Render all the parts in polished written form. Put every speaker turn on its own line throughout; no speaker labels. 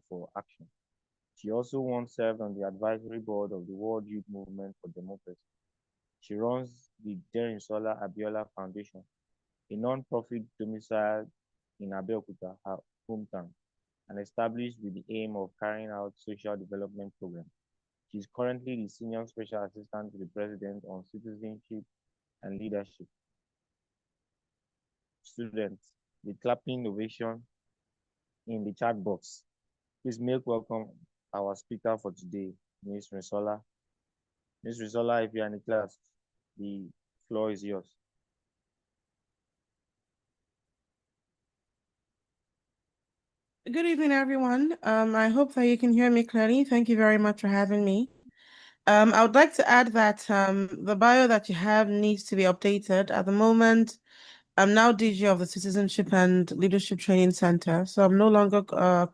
call for action. She also once served on the advisory board of the World Youth Movement for Democracy. She runs the Derinsola Abiola Foundation, a non-profit domiciled in Abeokuta, her hometown, and established with the aim of carrying out social development programs. She is currently the Senior Special Assistant to the President on Citizenship and Leadership. Students, the clapping ovation in the chat box. Please make welcome our speaker for today, Ms. Risola. Ms. Risola, if you are in the class, the floor is yours.
Good evening, everyone. I hope that you can hear me clearly. Thank you very much for having me. I would like to add that the bio that you have needs to be updated. At the moment, I'm now DG of the Citizenship and Leadership Training Center, so I'm no longer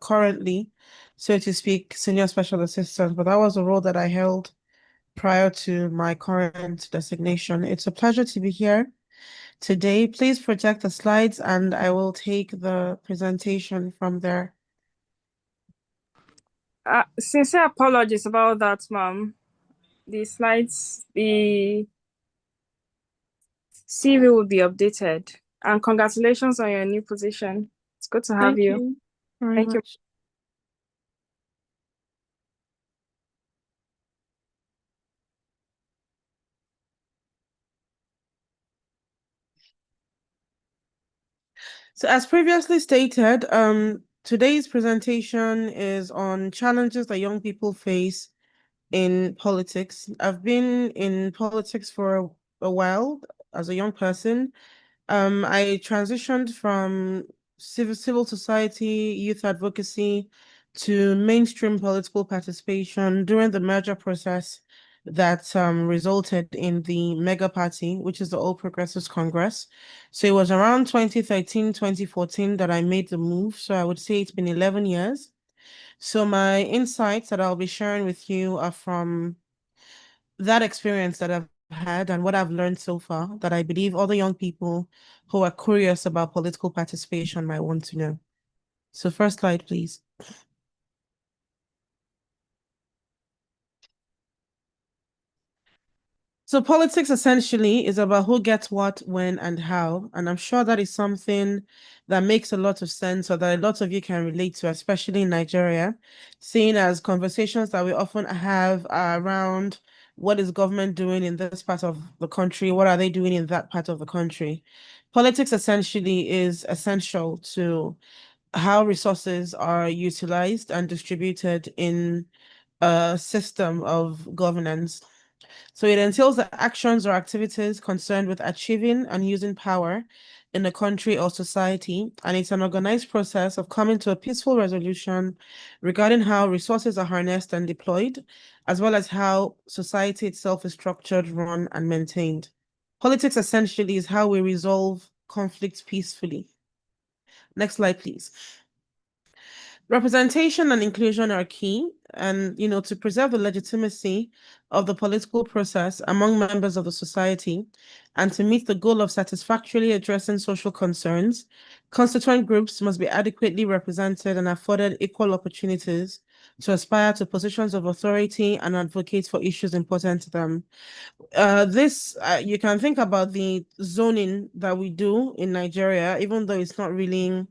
currently, so to speak, Senior Special Assistant, but that was a role that I held prior to my current designation. It's a pleasure to be here today. Please project the slides and I will take the presentation from there.
Sincere apologies about that, ma'am. The slides, the CV will be updated. And congratulations on your new position. It's good to have you.
Thank you very
Thank you.
much. So as previously stated, today's presentation is on challenges that young people face in politics. I've been in politics for a while as a young person. I transitioned from civil society, youth advocacy to mainstream political participation during the merger process that resulted in the mega party, which is the All Progressives Congress. So it was around 2013, 2014 that I made the move. So I would say it's been 11 years. So my insights that I'll be sharing with you are from that experience that I've had and what I've learned so far that I believe other young people who are curious about political participation might want to know. So first slide, please. So politics essentially is about who gets what, when, and how. And I'm sure that is something that makes a lot of sense or that a lot of you can relate to, especially in Nigeria, seeing as conversations that we often have are around what is government doing in this part of the country? What are they doing in that part of the country? Politics essentially is essential to how resources are utilized and distributed in a system of governance. So it entails the actions or activities concerned with achieving and using power in a country or society, and it's an organized process of coming to a peaceful resolution regarding how resources are harnessed and deployed, as well as how society itself is structured, run, and maintained. Politics essentially is how we resolve conflicts peacefully. Next slide, please. Representation and inclusion are key, and to preserve the legitimacy of the political process among members of the society and to meet the goal of satisfactorily addressing social concerns, constituent groups must be adequately represented and afforded equal opportunities to aspire to positions of authority and advocate for issues important to them. This you can think about the zoning that we do in Nigeria, even though it's not really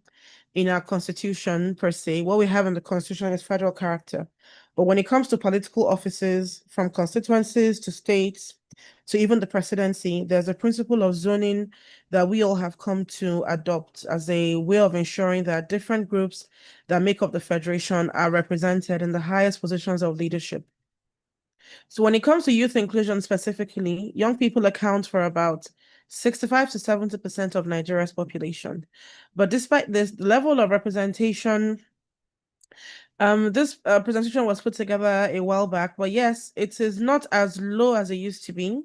in our constitution per se. What we have in the constitution is federal character. But when it comes to political offices, from constituencies to states to even the presidency, there's a principle of zoning that we all have come to adopt as a way of ensuring that different groups that make up the federation are represented in the highest positions of leadership. So when it comes to youth inclusion specifically, young people account for about 65 to 70% of Nigeria's population. But despite this, the level of representation, this presentation was put together a while back, but yes, it is not as low as it used to be.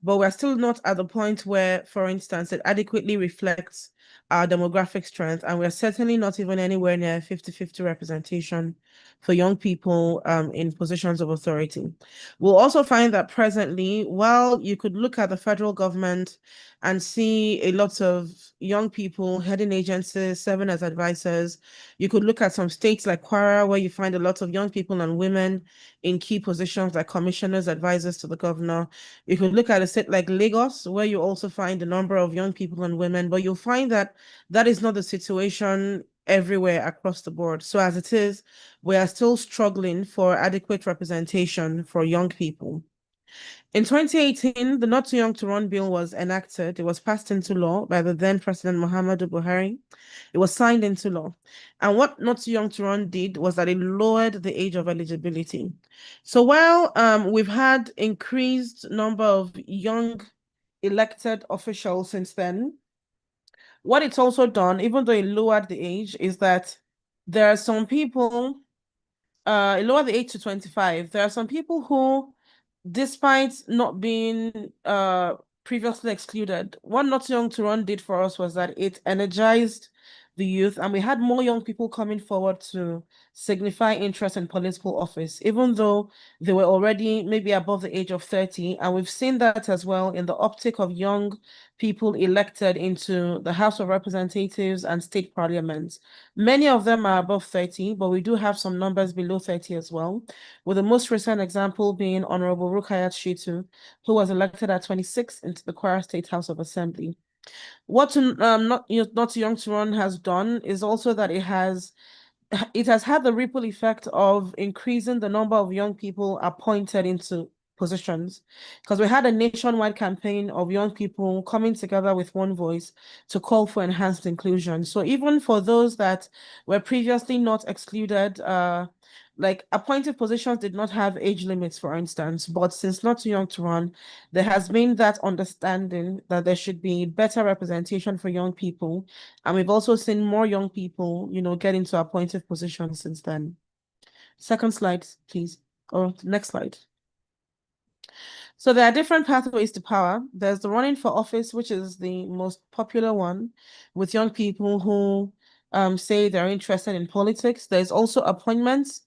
but we're still not at the point where, for instance, it adequately reflects our demographic strength, and we're certainly not even anywhere near 50-50 representation for young people in positions of authority. We'll also find that presently, while you could look at the federal government and see a lot of young people heading agencies, serving as advisors, you could look at some states like Kwara, where you find a lot of young people and women in key positions like commissioners, advisors to the governor. You could look at a state like Lagos, where you also find a number of young people and women, but you'll find that that is not the situation everywhere across the board. So as it is, we are still struggling for adequate representation for young people. In 2018, the Not Too Young to Run bill was enacted. It was passed into law by the then President Muhammadu Buhari. It was signed into law. And what Not Too Young to Run did was that it lowered the age of eligibility. So while we've had increased number of young elected officials since then, what it's also done, even though it lowered the age, is that there are some people, it lowered the age to 25. There are some people who, despite not being previously excluded, what Not Young to Run did for us was that it energized the youth, and we had more young people coming forward to signify interest in political office, even though they were already maybe above the age of 30. And we've seen that as well in the uptick of young people elected into the House of Representatives and state parliaments. Many of them are above 30, but we do have some numbers below 30 as well, with the most recent example being Honorable Rukayat Shitu, who was elected at 26 into the Kwara State House of Assembly. What Not Young to Run has done is also that it has had the ripple effect of increasing the number of young people appointed into positions, because we had a nationwide campaign of young people coming together with one voice to call for enhanced inclusion. So even for those that were previously not excluded, like appointed positions did not have age limits, for instance, but since Not Too Young to Run, there has been that understanding that there should be better representation for young people. And we've also seen more young people, get into appointed positions since then. Second slide, please. Or next slide. So there are different pathways to power. There's the running for office, which is the most popular one, with young people who say they're interested in politics. There's also appointments,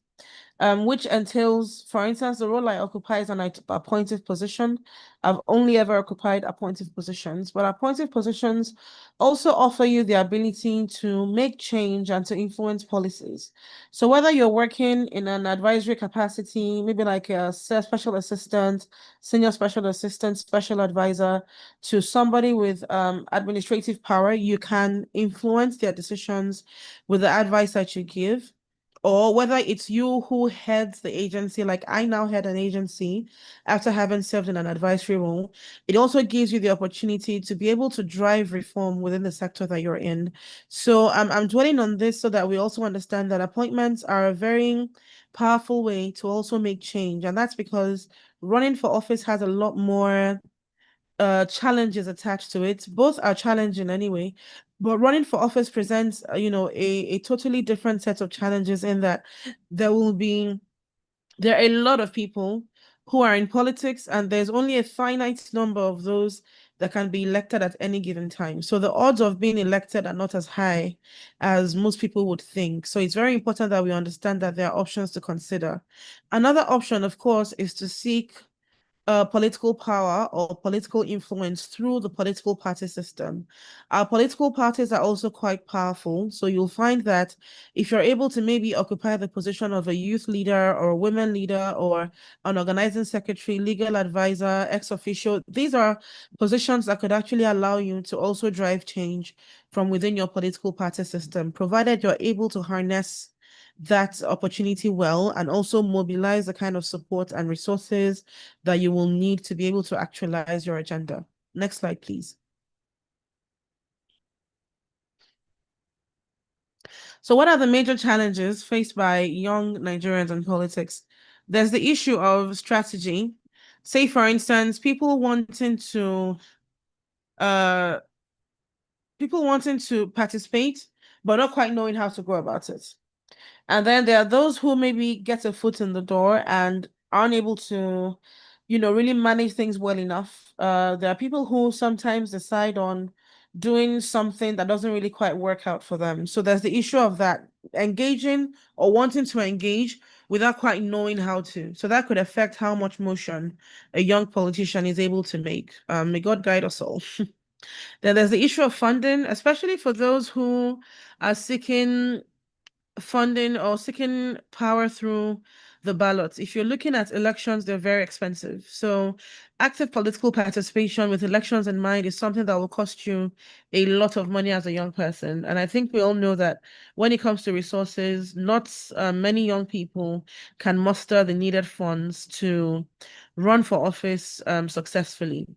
which entails, for instance, the role I occupy is an appointed position. I've only ever occupied appointed positions, but appointed positions also offer you the ability to make change and to influence policies. So whether you're working in an advisory capacity, maybe like a special assistant, senior special assistant, special advisor, to somebody with administrative power, you can influence their decisions with the advice that you give, or whether it's you who heads the agency, like I now head an agency after having served in an advisory role. It also gives you the opportunity to be able to drive reform within the sector that you're in. So I'm dwelling on this so that we also understand that appointments are a very powerful way to also make change. And that's because running for office has a lot more challenges attached to it. Both are challenging anyway, but running for office presents, a totally different set of challenges in that there will be there are a lot of people who are in politics, and there's only a finite number of those that can be elected at any given time. So the odds of being elected are not as high as most people would think. So it's very important that we understand that there are options to consider. Another option, of course, is to seek political power or political influence through the political party system. Our political parties are also quite powerful. So you'll find that if you're able to maybe occupy the position of a youth leader or a women leader or an organizing secretary, legal advisor, ex officio, these are positions that could actually allow you to also drive change from within your political party system, provided you're able to harness that opportunity well and also mobilize the kind of support and resources that you will need to be able to actualize your agenda. Next slide, please. So what are the major challenges faced by young Nigerians in politics? There's the issue of strategy. Say, for instance, people wanting to participate, but not quite knowing how to go about it. And then there are those who maybe get a foot in the door and aren't able to, really manage things well enough. There are people who sometimes decide on doing something that doesn't really quite work out for them. So there's the issue of that engaging or wanting to engage without quite knowing how to. So that could affect how much motion a young politician is able to make. May God guide us all. Then there's the issue of funding, especially for those who are seeking funding or seeking power through the ballots. If you're looking at elections, they're very expensive. So active political participation with elections in mind is something that will cost you a lot of money as a young person. And I think we all know that when it comes to resources, not many young people can muster the needed funds to run for office successfully.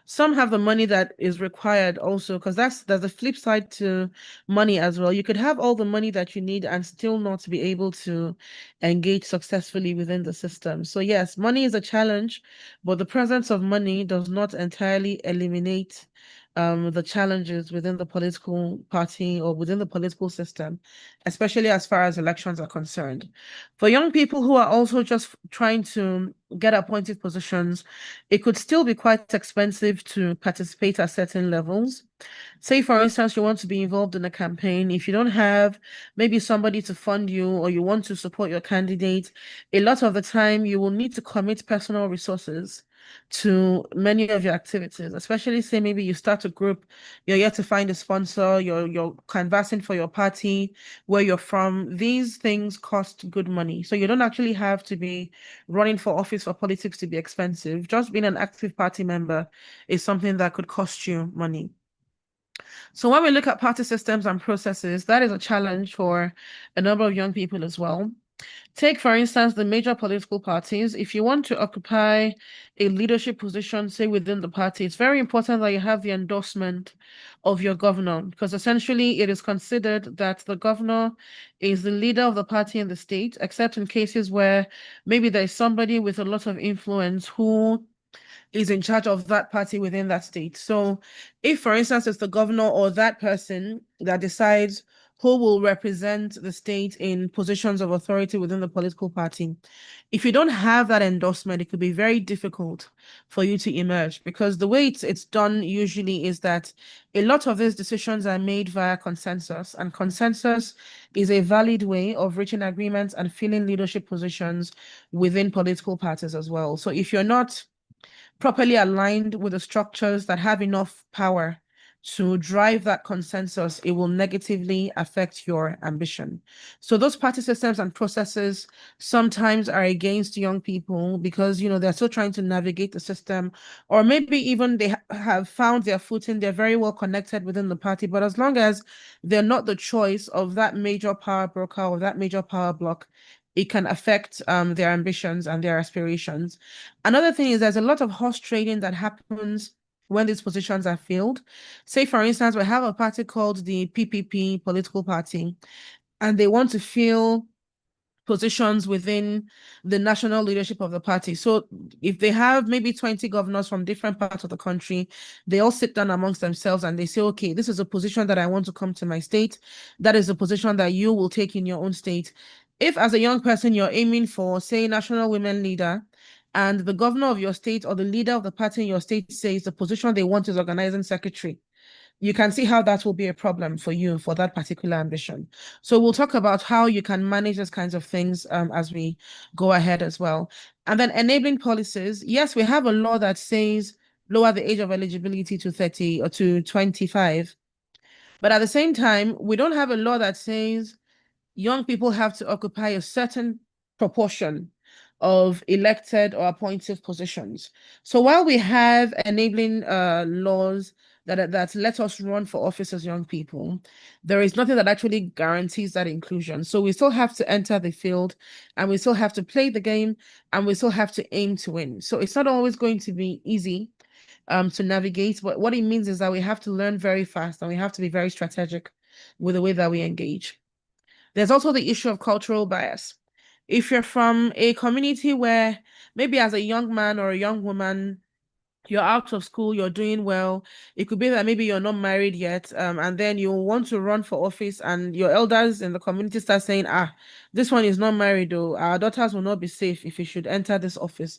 Some have the money that is required also, because there's a flip side to money as well. You could have all the money that you need and still not be able to engage successfully within the system. So yes, money is a challenge, but the presence of money does not entirely eliminate the challenges within the political party or within the political system, especially as far as elections are concerned. For young people who are also just trying to get appointed positions, it could still be quite expensive to participate at certain levels. Say, for instance, you want to be involved in a campaign. If you don't have maybe somebody to fund you or you want to support your candidate, a lot of the time you will need to commit personal resources to many of your activities, especially say maybe you start a group, you're yet to find a sponsor, you're canvassing for your party, where you're from. These things cost good money. So you don't actually have to be running for office or politics to be expensive. Just being an active party member is something that could cost you money. So when we look at party systems and processes, that is a challenge for a number of young people as well. Take, for instance, the major political parties. If you want to occupy a leadership position, say within the party, it's very important that you have the endorsement of your governor, because essentially it is considered that the governor is the leader of the party in the state, except in cases where maybe there's somebody with a lot of influence who is in charge of that party within that state. So if, for instance, it's the governor or that person that decides who will represent the state in positions of authority within the political party, if you don't have that endorsement, it could be very difficult for you to emerge, because the way it's done usually is that a lot of these decisions are made via consensus, and consensus is a valid way of reaching agreements and filling leadership positions within political parties as well. So if you're not properly aligned with the structures that have enough power to drive that consensus, it will negatively affect your ambition. So those party systems and processes sometimes are against young people because, they're still trying to navigate the system, or maybe even they have found their footing, they're very well connected within the party, but as long as they're not the choice of that major power broker or that major power block, it can affect their ambitions and their aspirations. Another thing is there's a lot of horse trading that happens when these positions are filled. Say, for instance, we have a party called the PPP political party, and they want to fill positions within the national leadership of the party. So if they have maybe 20 governors from different parts of the country, they all sit down amongst themselves and they say, okay, this is a position that I want to come to my state. That is a position that you will take in your own state. If as a young person you're aiming for, say, national women leader, and the governor of your state or the leader of the party in your state says the position they want is organizing secretary, you can see how that will be a problem for you for that particular ambition. So we'll talk about how you can manage those kinds of things as we go ahead as well. And then enabling policies. Yes, we have a law that says lower the age of eligibility to 30 or to 25. But at the same time, we don't have a law that says young people have to occupy a certain proportion of elected or appointed positions. So while we have enabling laws that let us run for office as young people, there is nothing that actually guarantees that inclusion. So we still have to enter the field, and we still have to play the game, and we still have to aim to win. So it's not always going to be easy to navigate, but what it means is that we have to learn very fast and we have to be very strategic with the way that we engage. There's also the issue of cultural bias. If you're from a community where maybe as a young man or a young woman, you're out of school, you're doing well. It could be that maybe you're not married yet, and then you want to run for office, and your elders in the community start saying, ah, this one is not married, though. Our daughters will not be safe if you should enter this office.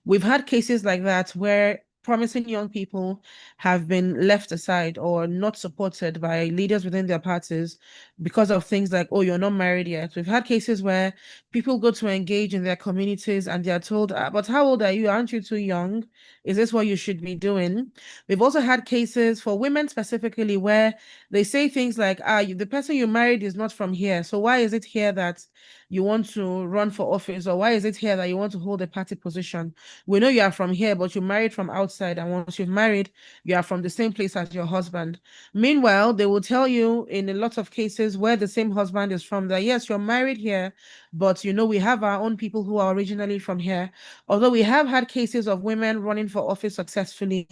We've had cases like that where promising young people have been left aside or not supported by leaders within their parties because of things like, oh, you're not married yet. We've had cases where people go to engage in their communities and they are told, ah, but how old are you? Aren't you too young? Is this what you should be doing? We've also had cases for women specifically where they say things like, ah, the person you married is not from here. So why is it here that you want to run for office? Or why is it here that you want to hold a party position? We know you are from here, but you married from outside. And once you've married, you are from the same place as your husband. Meanwhile, they will tell you in a lot of cases where the same husband is from that, yes, you're married here, but we have our own people who are originally from here. Although we have had cases of women running for office successfully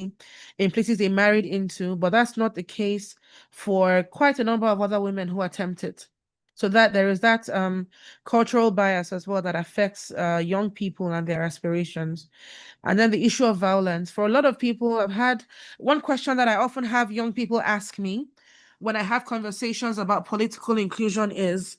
in places they married into, but that's not the case for quite a number of other women who attempted. So that there is that cultural bias as well that affects young people and their aspirations. And then the issue of violence. For a lot of people, I've had one question that I often have young people ask me when I have conversations about political inclusion is,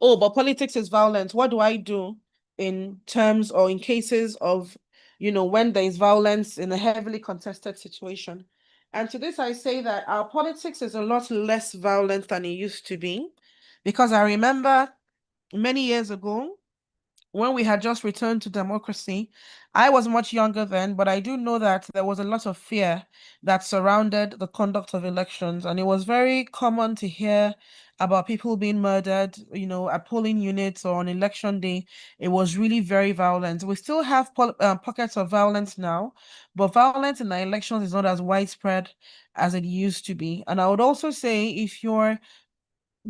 oh, but politics is violence. What do I do in terms or in cases of, when there is violence in a heavily contested situation? And to this, I say that our politics is a lot less violent than it used to be, because I remember many years ago, when we had just returned to democracy, I was much younger then, but I do know that there was a lot of fear that surrounded the conduct of elections. And it was very common to hear about people being murdered, at polling units or on election day. It was really very violent. We still have pockets of violence now, but violence in the elections is not as widespread as it used to be. And I would also say if you're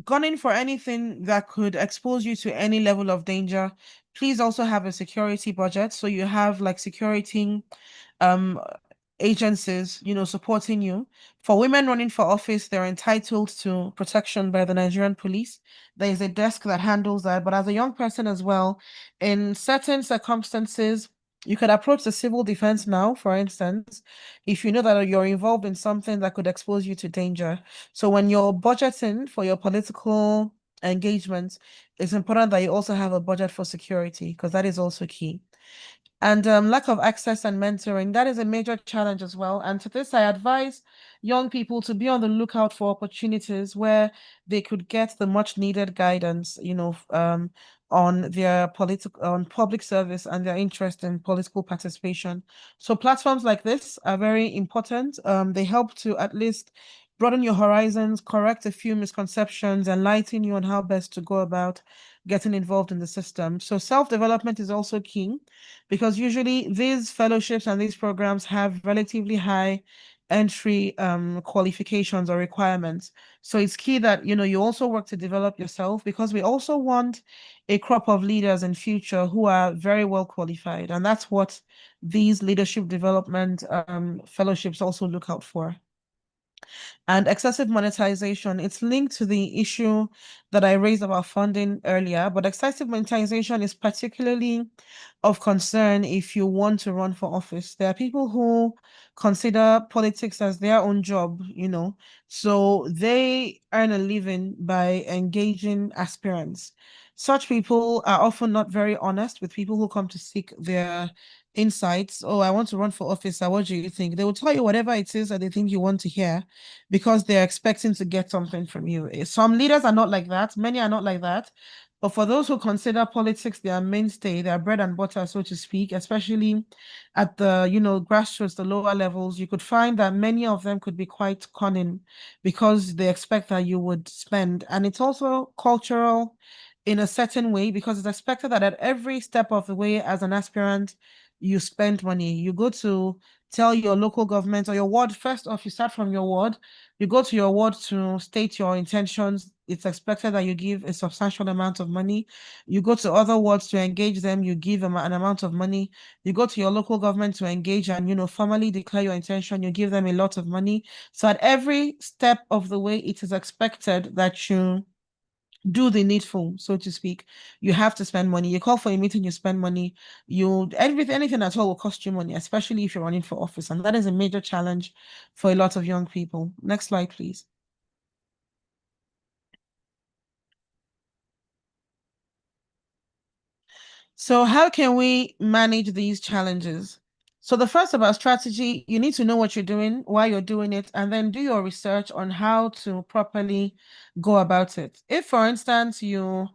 gunning for anything that could expose you to any level of danger, please also have a security budget. So you have like security um agencies, supporting you. For women running for office, they're entitled to protection by the Nigerian police. There is a desk that handles that. But as a young person as well, in certain circumstances, you could approach the civil defense now, for instance, if you know that you're involved in something that could expose you to danger. So when you're budgeting for your political engagements, it's important that you also have a budget for security because that is also key. And lack of access and mentoring, that is a major challenge as well. And to this, I advise young people to be on the lookout for opportunities where they could get the much needed guidance, on their political, on public service and their interest in political participation. So platforms like this are very important. They help to at least broaden your horizons, correct a few misconceptions, enlighten you on how best to go about getting involved in the system. So self-development is also key because usually these fellowships and these programs have relatively high entry qualifications or requirements. So it's key that you also work to develop yourself because we also want a crop of leaders in future who are very well qualified. And that's what these leadership development fellowships also look out for. And excessive monetization, it's linked to the issue that I raised about funding earlier, but excessive monetization is particularly of concern if you want to run for office. There are people who consider politics as their own job, so they earn a living by engaging aspirants. Such people are often not very honest with people who come to seek their insights. Oh, I want to run for office. What do you think? They will tell you whatever it is that they think you want to hear because they're expecting to get something from you. Some leaders are not like that. Many are not like that. But for those who consider politics their mainstay, their bread and butter, so to speak, especially at the, grassroots, the lower levels, you could find that many of them could be quite cunning because they expect that you would spend. And it's also cultural in a certain way because it's expected that at every step of the way as an aspirant, you spend money. You go to tell your local government or your ward, first off, you start from your ward, you go to your ward to state your intentions. It's expected that you give a substantial amount of money. You go to other wards to engage them, you give them an amount of money. You go to your local government to engage and, formally declare your intention, you give them a lot of money. So at every step of the way, it is expected that you do the needful, so to speak. You have to spend money. You call for a meeting, you spend money. Anything at all will cost you money, especially if you're running for office. And that is a major challenge for a lot of young people. Next slide, please. So how can we manage these challenges? So the first about strategy, you need to know what you're doing, why you're doing it, and then do your research on how to properly go about it. If, for instance, you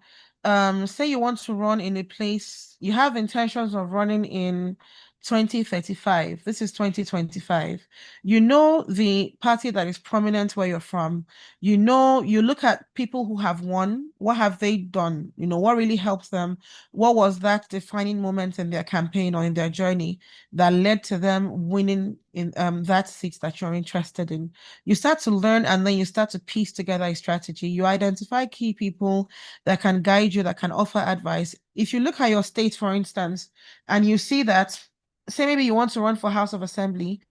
say you want to run in a place, you have intentions of running in 2035. This is 2025. You know the party that is prominent where you're from. You know, you look at people who have won. What have they done? You know, what really helps them? What was that defining moment in their campaign or in their journey that led to them winning in that seat that you're interested in? You start to learn and then you start to piece together a strategy. You identify key people that can guide you, that can offer advice. If you look at your state, for instance, and you see that, say maybe you want to run for House of Assembly,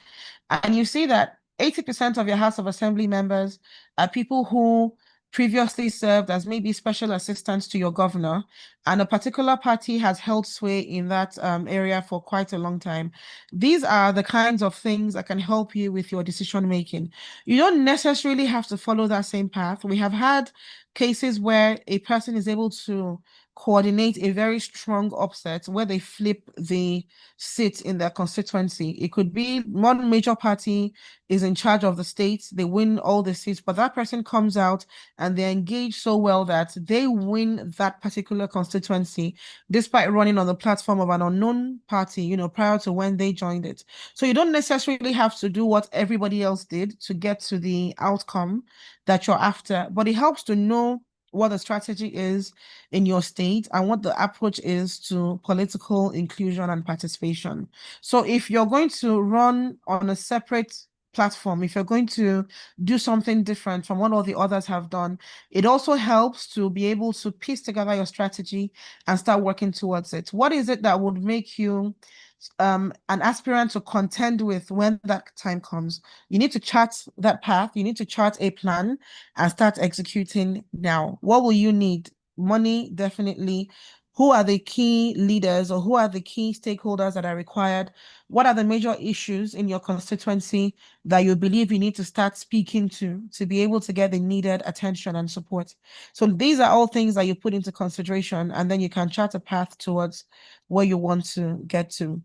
and you see that 80% of your House of Assembly members are people who previously served as maybe special assistants to your governor, and a particular party has held sway in that area for quite a long time. These are the kinds of things that can help you with your decision making. You don't necessarily have to follow that same path. We have had cases where a person is able to coordinate a very strong upset where they flip the seat in their constituency. It could be one major party is in charge of the state, they win all the seats, but that person comes out and they engage so well that they win that particular constituency despite running on the platform of an unknown party, you know, prior to when they joined it. So you don't necessarily have to do what everybody else did to get to the outcome that you're after, but it helps to know what the strategy is in your state and what the approach is to political inclusion and participation. So if you're going to run on a separate platform, if you're going to do something different from what all the others have done, it also helps to be able to piece together your strategy and start working towards it. What is it that would make you an aspirant to contend with when that time comes? You need to chart that path, you need to chart a plan and start executing now. What will you need? Money, definitely. Who are the key leaders or who are the key stakeholders that are required? What are the major issues in your constituency that you believe you need to start speaking to be able to get the needed attention and support? So these are all things that you put into consideration, and then you can chart a path towards where you want to get to.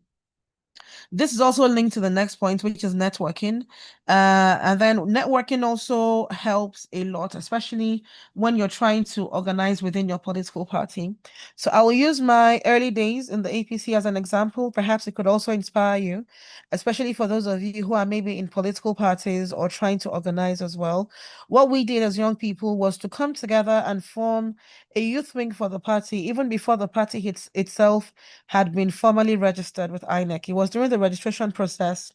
This is also linked to the next point, which is networking. And then networking also helps a lot, especially when you're trying to organize within your political party. So I will use my early days in the APC as an example. Perhaps it could also inspire you, especially for those of you who are maybe in political parties or trying to organize as well. What we did as young people was to come together and form a youth wing for the party, even before the party itself had been formally registered with INEC. It was during the registration process,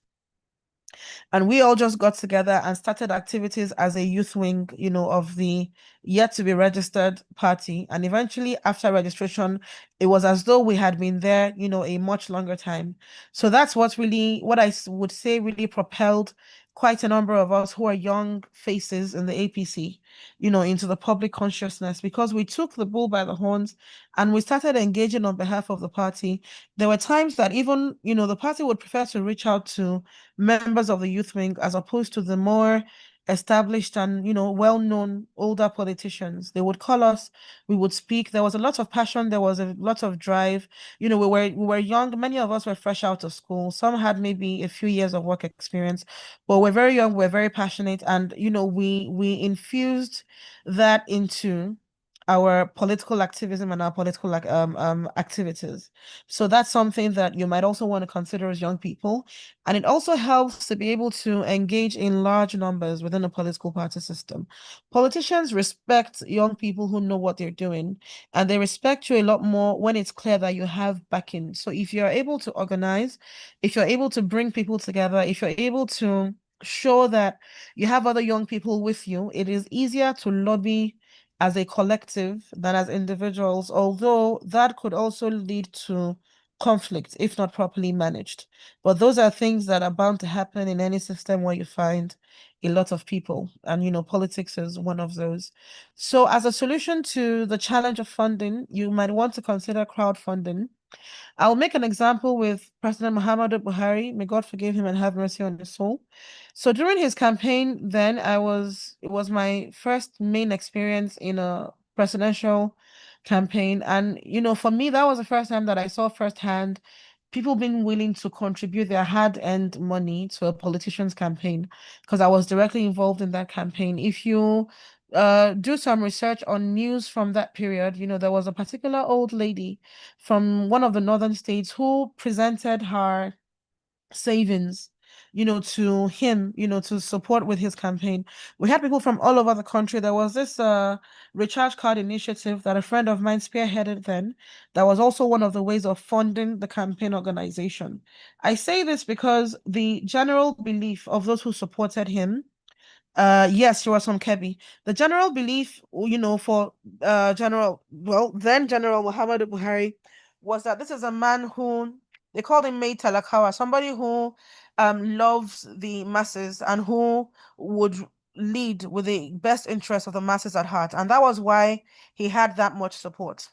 and we all just got together and started activities as a youth wing, you know, of the yet to be registered party. And eventually, after registration, it was as though we had been there, you know, a much longer time. So that's what I would say really propelled quite a number of us who are young faces in the APC, you know, into the public consciousness, because we took the bull by the horns and we started engaging on behalf of the party. There were times that even, you know, the party would prefer to reach out to members of the youth wing as opposed to the more established and, you know, well-known older politicians. They would call us, we would speak. There was a lot of passion, there was a lot of drive. You know, we were young, many of us were fresh out of school, some had maybe a few years of work experience, but we're very young, we're very passionate, and you know, we infused that into our political activism and our political like activities. So that's something that you might also want to consider as young people. And it also helps to be able to engage in large numbers within a political party system. Politicians respect young people who know what they're doing, and they respect you a lot more when it's clear that you have backing. So if you're able to organize, if you're able to bring people together, if you're able to show that you have other young people with you, it is easier to lobby as a collective than as individuals, although that could also lead to conflict if not properly managed. But those are things that are bound to happen in any system where you find a lot of people. And, politics is one of those. So, as a solution to the challenge of funding, you might want to consider crowdfunding. I'll make an example with President Muhammadu Buhari. May God forgive him and have mercy on his soul. So during his campaign, then it was my first main experience in a presidential campaign. And, for me, that was the first time that I saw firsthand people being willing to contribute their hard-earned money to a politician's campaign, because I was directly involved in that campaign. If you do some research on news from that period, there was a particular old lady from one of the northern states who presented her savings, to him, to support with his campaign. We had people from all over the country. There was this recharge card initiative that a friend of mine spearheaded then. That was also one of the ways of funding the campaign organization. I say this because the general belief of those who supported him, yes, she was from Kebbi. The general belief, for then General Muhammadu Buhari, was that this is a man who they called him Mai Talakawa, somebody who loves the masses and who would lead with the best interest of the masses at heart. And that was why he had that much support.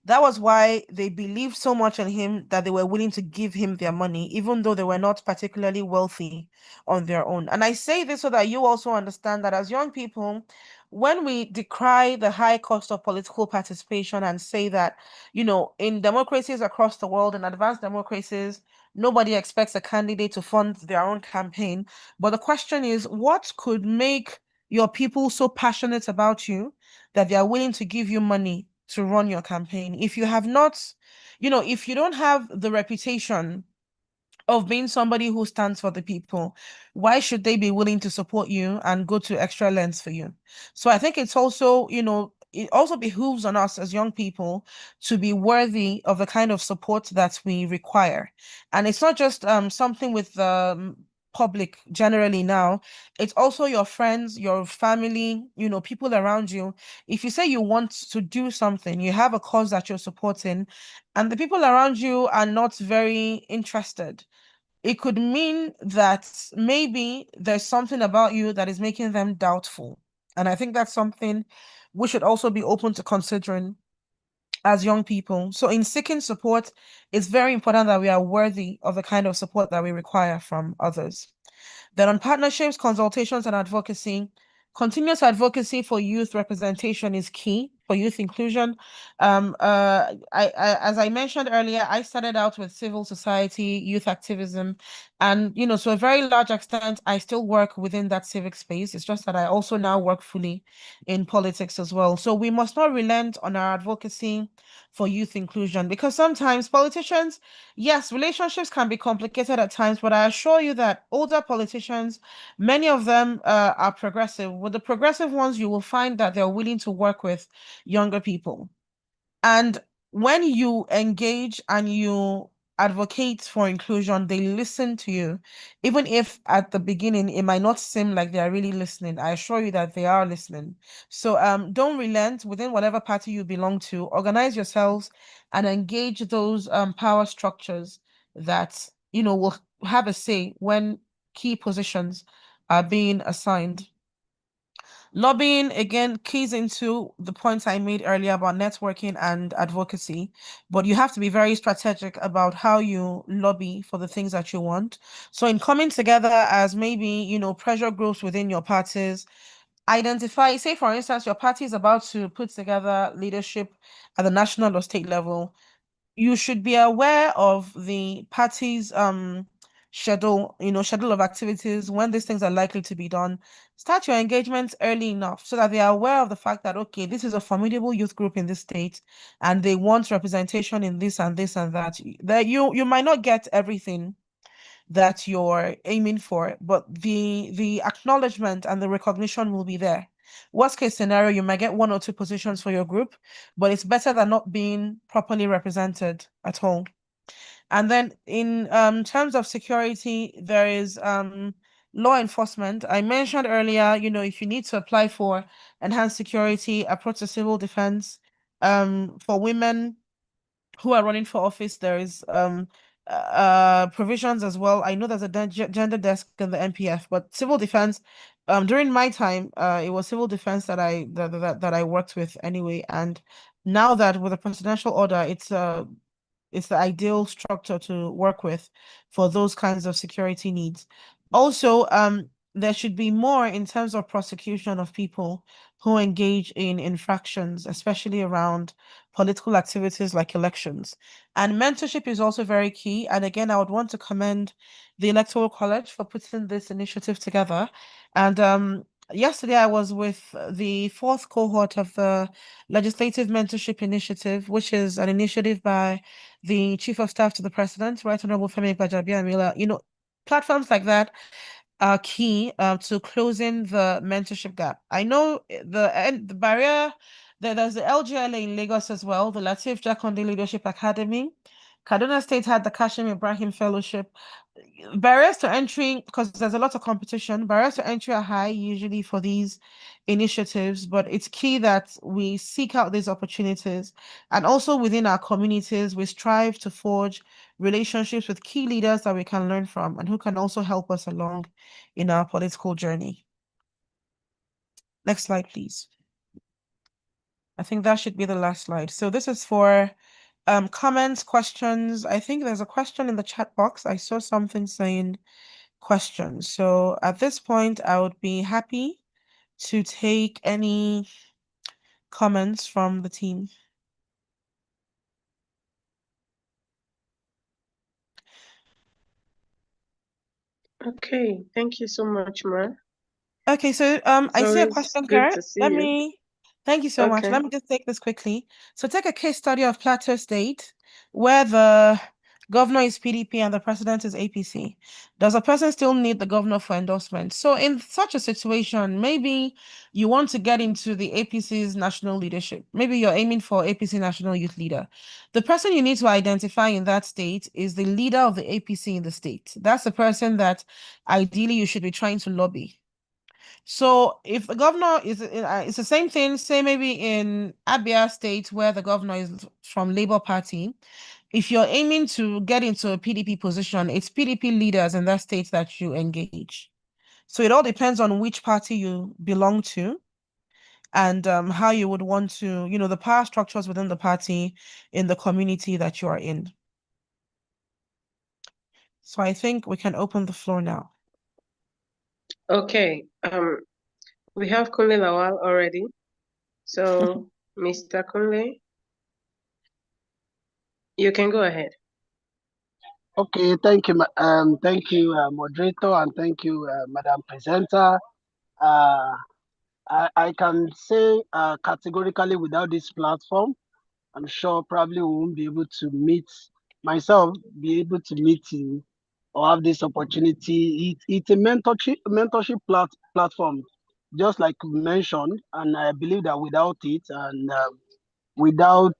That was why they believed so much in him that they were willing to give him their money, even though they were not particularly wealthy on their own. And I say this so that you also understand that as young people, when we decry the high cost of political participation and say that, in democracies across the world, in advanced democracies, nobody expects a candidate to fund their own campaign. But the question is, what could make your people so passionate about you that they are willing to give you money to run your campaign? If you have not, if you don't have the reputation of being somebody who stands for the people, why should they be willing to support you and go to extra lengths for you? So I think it's also, it also behooves on us as young people to be worthy of the kind of support that we require. And it's not just something with the public generally now, it's also your friends, your family, people around you. If you say you want to do something, you have a cause that you're supporting, and the people around you are not very interested, it could mean that maybe there's something about you that is making them doubtful. And I think that's something we should also be open to considering as young people. So in seeking support, it's very important that we are worthy of the kind of support that we require from others. Then on partnerships, consultations, and advocacy, continuous advocacy for youth representation is key for youth inclusion. As I mentioned earlier, I started out with civil society, youth activism, and to a very large extent, I still work within that civic space. It's just that I also now work fully in politics as well. So we must not relent on our advocacy for youth inclusion, because sometimes politicians, yes, relationships can be complicated at times, but I assure you that older politicians, many of them are progressive. With the progressive ones, you will find that they're willing to work with younger people. And when you engage and you advocate for inclusion, they listen to you. Even if at the beginning it might not seem like they are really listening, I assure you that they are listening. So don't relent within whatever party you belong to. Organize yourselves and engage those power structures that will have a say when key positions are being assigned. Lobbying, again, keys into the points I made earlier about networking and advocacy, but you have to be very strategic about how you lobby for the things that you want. So in coming together as maybe, pressure groups within your parties, identify, say for instance, your party is about to put together leadership at the national or state level. You should be aware of the party's schedule of activities, when these things are likely to be done. Start your engagements early enough so that they are aware of the fact that, okay, this is a formidable youth group in this state and they want representation in this and this and that. That you might not get everything that you're aiming for, but the acknowledgement and the recognition will be there. Worst case scenario, you might get one or two positions for your group, but it's better than not being properly represented at all. And then in terms of security, there is law enforcement. I mentioned earlier, if you need to apply for enhanced security, approach the civil defense. For women, who are running for office, there is provisions as well. I know there's a gender desk in the MPF, but civil defense, during my time, it was civil defense that I worked with anyway. And now that with a presidential order, it's the ideal structure to work with for those kinds of security needs. Also, there should be more in terms of prosecution of people who engage in infractions, especially around political activities like elections. And mentorship is also very key. And again, I would want to commend the Electoral College for putting this initiative together. And yesterday I was with the fourth cohort of the Legislative Mentorship Initiative, which is an initiative by the Chief of Staff to the President, Right Honorable Femi Gbajabiamila. Platforms like that are key to closing the mentorship gap. I know the barrier, there's the LGLA in Lagos as well, the Latif Jakonde Leadership Academy. Kaduna State had the Kashim Ibrahim Fellowship. Barriers to entry, because there's a lot of competition, barriers to entry are high usually for these initiatives, but it's key that we seek out these opportunities. And also within our communities, we strive to forge relationships with key leaders that we can learn from and who can also help us along in our political journey. Next slide, please. I think that should be the last slide. So this is for comments, questions. I think there's a question in the chat box. I saw something saying questions. So at this point, I would be happy to take any comments from the team.
Okay, thank you so much, Ma.
Okay, so I see a question
Good
here.
to see you.
Thank you so much.
Okay.
Let me just take this quickly. So take a case study of Plateau State where the governor is PDP and the president is APC. Does a person still need the governor for endorsement? So in such a situation, maybe you want to get into the APC's national leadership. Maybe you're aiming for APC national youth leader. The person you need to identify in that state is the leader of the APC in the state. That's the person that ideally you should be trying to lobby. So if the governor is, it's the same thing, say maybe in Abia State where the governor is from Labour Party. If you're aiming to get into a PDP position, it's PDP leaders in that state that you engage. So it all depends on which party you belong to and how you would want to, the power structures within the party in the community that you are in. So I think we can open the floor now.
Okay. We have Kunle Lawal already. So, Mr. Kunle, you can go ahead.
Okay, thank you, moderator, and thank you, Madam Presenter. I can say categorically without this platform, I'm sure probably we won't be able to meet you or have this opportunity. It's a mentorship platform, just like you mentioned, and I believe that without it and without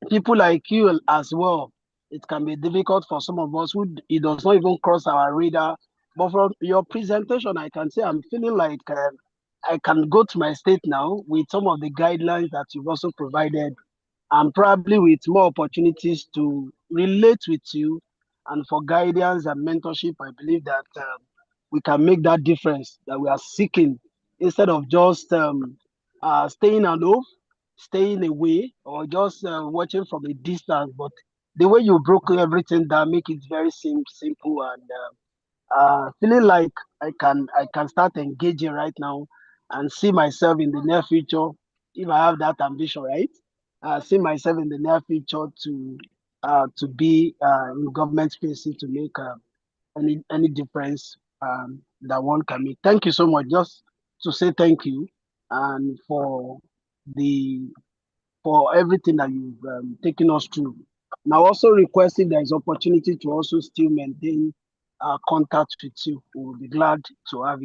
people like you as well, it can be difficult for some of us who it does not even cross our radar. But from your presentation, I can say I'm feeling like I can go to my state now with some of the guidelines that you've also provided, and probably with more opportunities to relate with you and for guidance and mentorship. I believe that we can make that difference that we are seeking instead of just staying aloof, staying away, or just watching from a distance. But the way you broke everything down, make it very simple and feeling like I can start engaging right now and see myself in the near future if I have that ambition, right? See myself in the near future to be in government spaces to make any difference that one can make. Thank you so much. Just to say thank you and the for everything that you've taken us through. Now, also request if there is opportunity to also still maintain contact with you. We will be glad to have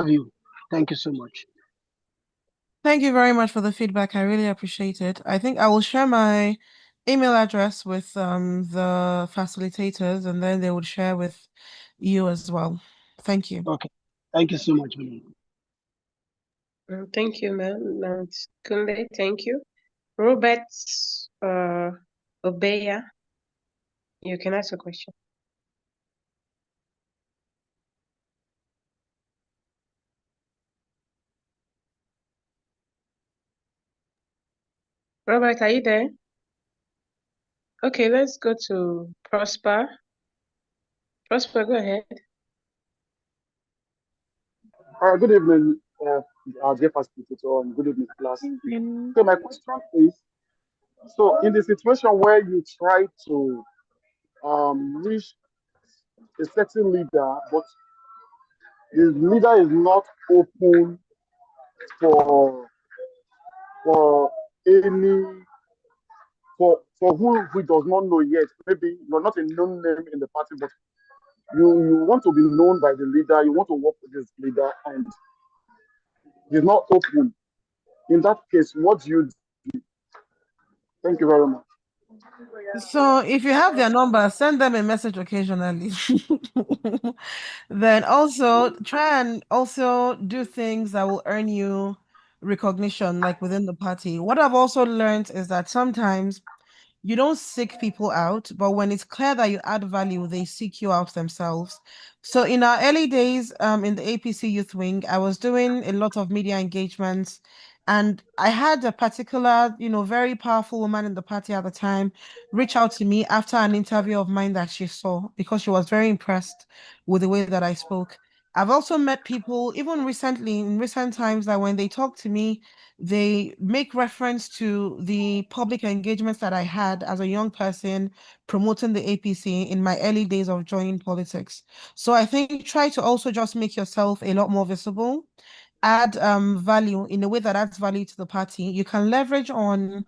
you. Thank you so much.
Thank you very much for the feedback. I really appreciate it. I think I will share my email address with the facilitators and then they would share with you as well. Thank you.
Okay. Thank you so much, Vinny.
Thank you, ma'am. Kunle, thank you. Robert, Obeya, you can ask a question. Robert, are you there? Okay, let's go to Prosper. Prosper, go ahead.
Good evening, dear facilitator, and good evening, class.
Mm.
So my question is, so in the situation where you try to reach a certain leader, but the leader is not open for for any for who does not know yet. Maybe you're not a known name in the party, but you want to be known by the leader. You want to work with this leader, and he's not open. In that case, what do you do? Thank you very much.
So if you have their number, send them a message occasionally. Then also try and also do things that will earn you recognition, like within the party. What I've also learned is that sometimes you don't seek people out, but when it's clear that you add value, they seek you out themselves. So in our early days, in the APC Youth Wing, I was doing a lot of media engagements, and I had a particular, very powerful woman in the party at the time reach out to me after an interview of mine that she saw because she was very impressed with the way that I spoke. I've also met people, even recently, in recent times, that when they talk to me, they make reference to the public engagements that I had as a young person promoting the APC in my early days of joining politics. So I think try to also just make yourself a lot more visible, add value in a way that adds value to the party. You can leverage on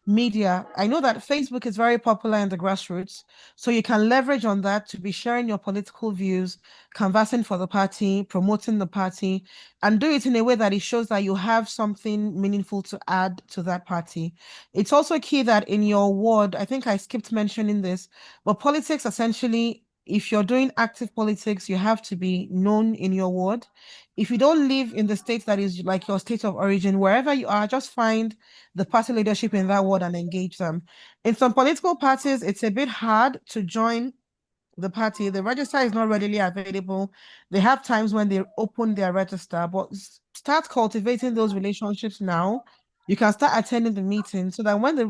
media. I know that Facebook is very popular in the grassroots, so you can leverage on that to be sharing your political views, canvassing for the party, promoting the party, and do it in a way that it shows that you have something meaningful to add to that party. It's also key that in your ward, I think I skipped mentioning this, but politics essentially, if you're doing active politics, you have to be known in your ward. If you don't live in the state that is like your state of origin, wherever you are, just find the party leadership in that ward and engage them. In some political parties, it's a bit hard to join the party. The register is not readily available. They have times when they open their register, but start cultivating those relationships now. You can start attending the meeting so that when the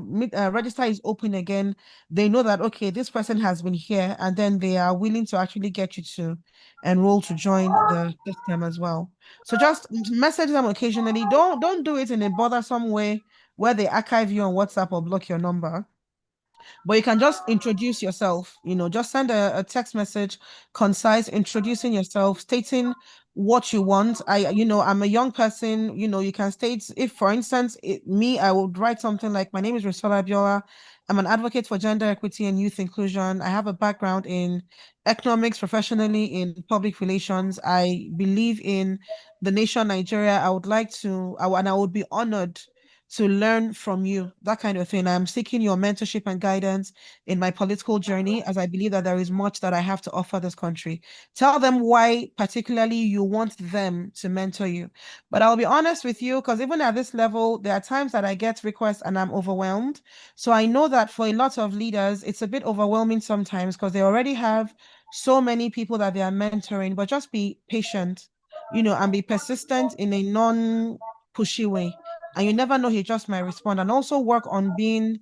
register is open again, they know that, okay, this person has been here, and then they are willing to actually get you to enroll to join the system as well. So just message them occasionally. Don't do it in a bothersome way where they archive you on WhatsApp or block your number. But you can just introduce yourself, just send a text message, concise, introducing yourself, stating what you want. I'm a young person, you can state if, for instance, me, I would write something like, my name is Risola Biola. I'm an advocate for gender equity and youth inclusion. I have a background in economics, professionally in public relations. I believe in the nation Nigeria. And I would be honored to learn from you, that kind of thing. I'm seeking your mentorship and guidance in my political journey, as I believe that there is much that I have to offer this country. Tell them why, particularly, you want them to mentor you. But I'll be honest with you, because even at this level, there are times that I get requests and I'm overwhelmed. So I know that for a lot of leaders, it's a bit overwhelming sometimes because they already have so many people that they are mentoring, but just be patient, and be persistent in a non-pushy way, and you never know, he just might respond. And also work on being,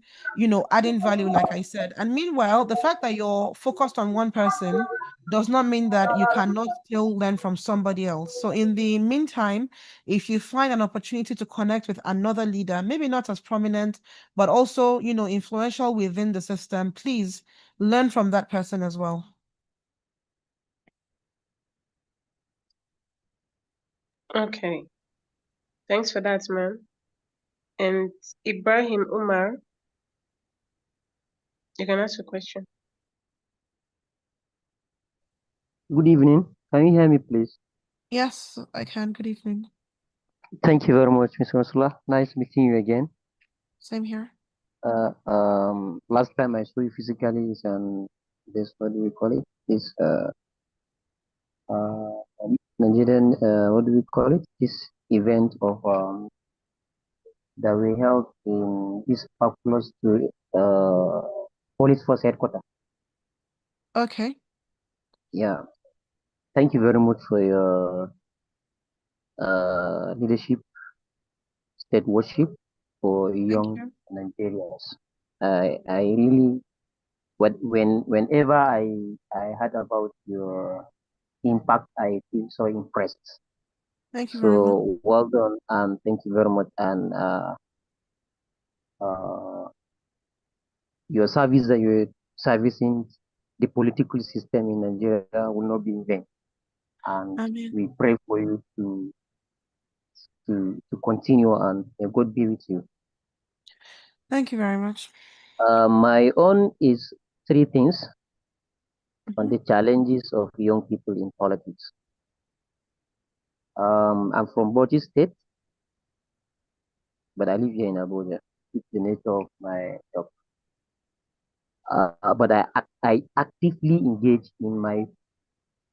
adding value, like I said. And meanwhile, the fact that you're focused on one person does not mean that you cannot still learn from somebody else. So in the meantime, if you find an opportunity to connect with another leader, maybe not as prominent, but also, influential within the system, please learn from that person as well.
Okay, thanks for that, man. And Ibrahim Umar, you can ask a question.
Good evening. Can you hear me, please?
Yes, I can. Good evening.
Thank you very much, Ms. Ursula. Nice meeting you again.
Same here.
Last time I saw you physically is this, what do we call it? This Nigerian, what do we call it? This event of that we held in this park close to police force headquarters.
Okay.
Yeah, thank you very much for your leadership, state worship for
Thank
young
you.
Nigerians. I really, whenever I heard about your impact, I feel so impressed.
Thank you very much.
So well done, and thank you very much. And uh, your service that you're servicing the political system in Nigeria will not be in vain. And
Amen.
we pray for you to continue, and may God be with you.
Thank you very much.
My own is three things on
Mhm.
the challenges of young people in politics. I'm from Bauchi State, but I live here in Abuja. It's the nature of my job. But I actively engage in my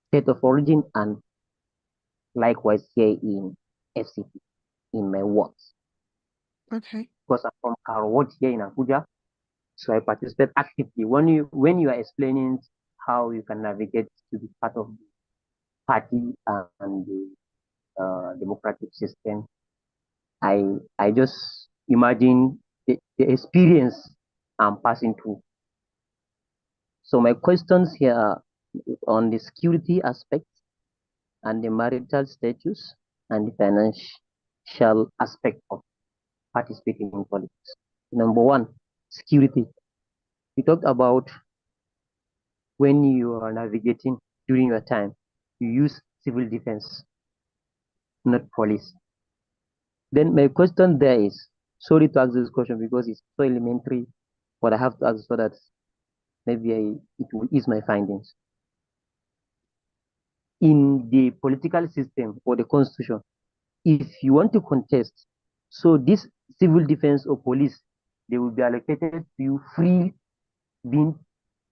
state of origin and likewise here in FCT in my works.
Okay.
Because I'm from Karwat here in Abuja, so I participate actively. When you are explaining how you can navigate to be part of the party and the democratic system, I just imagine the experience I'm passing through. So my questions here are on the security aspect and the marital status and the financial aspect of participating in politics. Number one, security. We talked about when you are navigating during your time, you use civil defense, not police. Then my question there is, sorry to ask this question because it's so elementary, but I have to ask so that maybe it will ease my findings. In the political system or the constitution, if you want to contest, so this civil defense or police, they will be allocated to you free, being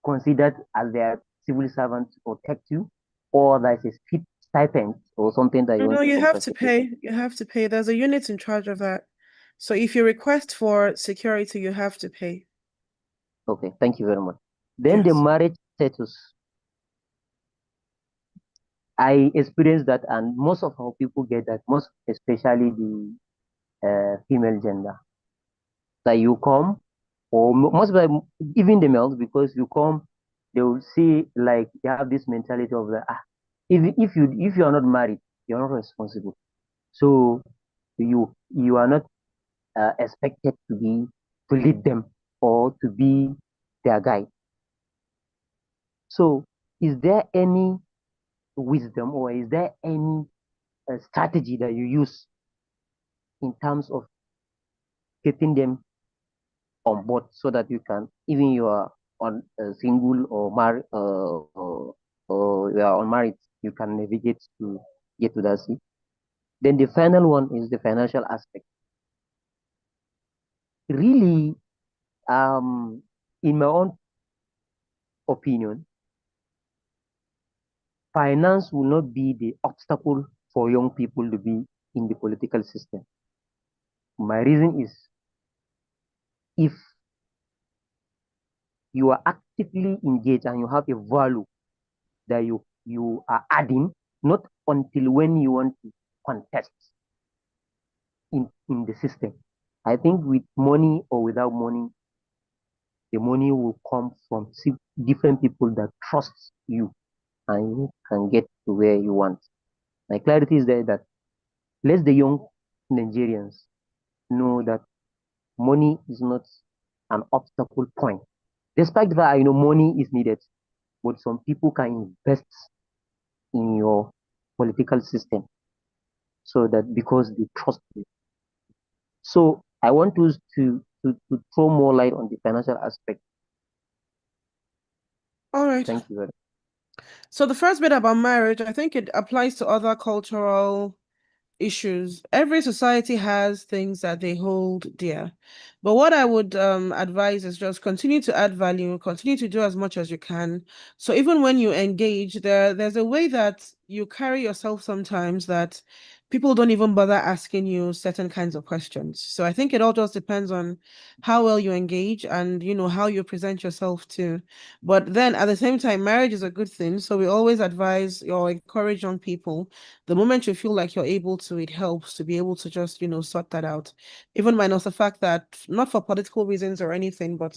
considered as their civil servants to protect you, or there's a stipend or something that you
No,
want to
you have to
compensate with.
pay. You have to pay. There's a unit in charge of that. So if you request for security, you have to pay.
Okay, thank you very much. Then the
Yes.
marriage status, I experienced that, and most of our people get that, most especially the female gender. That you come, or most of them, even the males, because you come, they will see like they have this mentality of that. If you are not married, you're not responsible. So you are not expected to lead them or to be their guide. So is there any wisdom or is there any strategy that you use in terms of getting them on board so that you can, even you are on single or married or you are unmarried, you can navigate to get to that seat. Then the final one is the financial aspect. Really, in my own opinion, finance will not be the obstacle for young people to be in the political system. My reason is if you are actively engaged and you have a value that you are adding, not until when you want to contest in the system. I think with money or without money, the money will come from different people that trust you and you can get to where you want. My clarity is there that let the young Nigerians know that money is not an obstacle point. Despite that, I know money is needed, but some people can invest in your political system so that because they trust you. So I want us to throw more light on the financial aspect.
All right.
Thank you very much.
So the first bit about marriage, I think it applies to other cultural issues. Every society has things that they hold dear. But what I would advise is just continue to add value, continue to do as much as you can. So even when you engage, there's a way that you carry yourself sometimes that people don't even bother asking you certain kinds of questions. So I think it all just depends on how well you engage and, how you present yourself too. But then at the same time, marriage is a good thing. So we always advise or encourage young people, the moment you feel like you're able to, it helps to be able to just, sort that out. Even minus the fact that, not for political reasons or anything, but,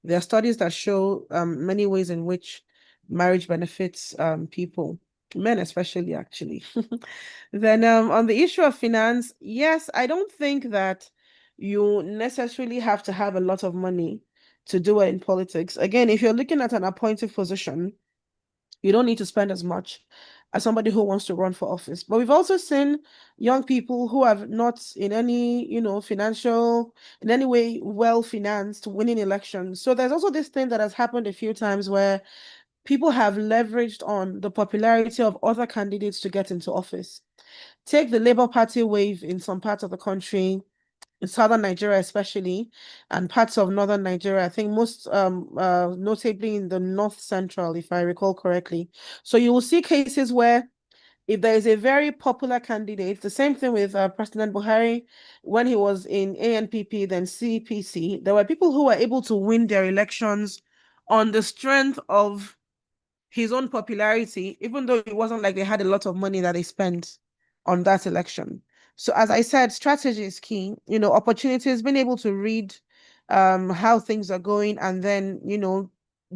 there are studies that show many ways in which marriage benefits people, men especially, actually. Then on the issue of finance, yes, I don't think that you necessarily have to have a lot of money to do it in politics. Again, if you're looking at an appointed position, you don't need to spend as much as somebody who wants to run for office. But we've also seen young people who have not in any, financial, in any way well financed winning elections. So there's also this thing that has happened a few times where people have leveraged on the popularity of other candidates to get into office. Take the Labour Party wave in some parts of the country, in southern Nigeria especially, and parts of northern Nigeria. I think most notably in the north central, if I recall correctly. So you will see cases where if there is a very popular candidate, the same thing with President Buhari when he was in ANPP, then CPC, there were people who were able to win their elections on the strength of his own popularity, even though it wasn't like they had a lot of money that they spent on that election. So as I said, strategy is key. Opportunities, being able to read how things are going, and then,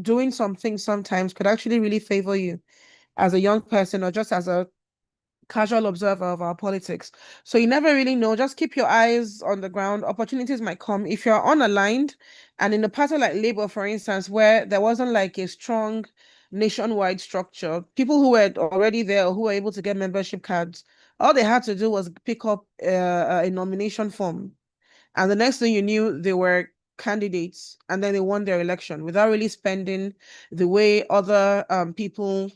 doing something sometimes could actually really favor you as a young person or just as a casual observer of our politics. So you never really know. Just keep your eyes on the ground. Opportunities might come. If you're unaligned, and in a party like Labour, for instance, where there wasn't like a strong nationwide structure, people who were already there or who were able to get membership cards, all they had to do was pick up a nomination form. And the next thing you knew, they were candidates, and then they won their election without really spending the way other people